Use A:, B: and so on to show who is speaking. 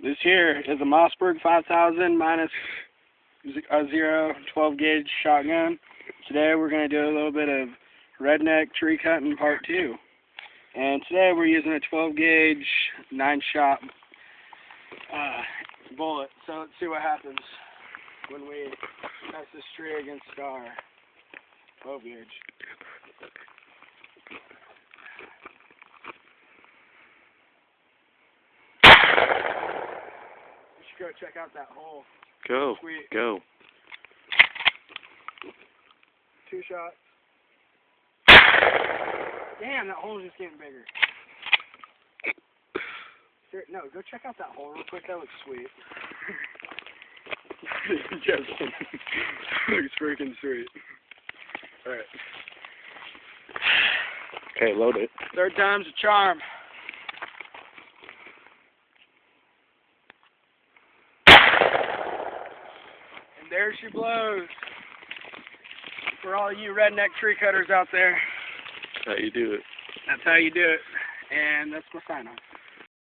A: This here is a Mossberg 5000 minus a 12 gauge shotgun. Today we're going to do a little bit of redneck tree cutting part 2. And today we're using a 12 gauge 9-shot bullet. So let's see what happens when we test this tree against our 12 gauge. Go check out that hole.
B: Go.
A: Sweet.
B: Go.
A: 2 shots. Damn, that hole's just getting bigger. No, go check out that hole real quick. That looks sweet. Just looks freaking sweet. Alright.
B: Okay, load it.
A: 3rd time's a charm. And there she blows. For all you redneck tree cutters out there.
B: That's how you do it.
A: That's how you do it. And that's my sign off.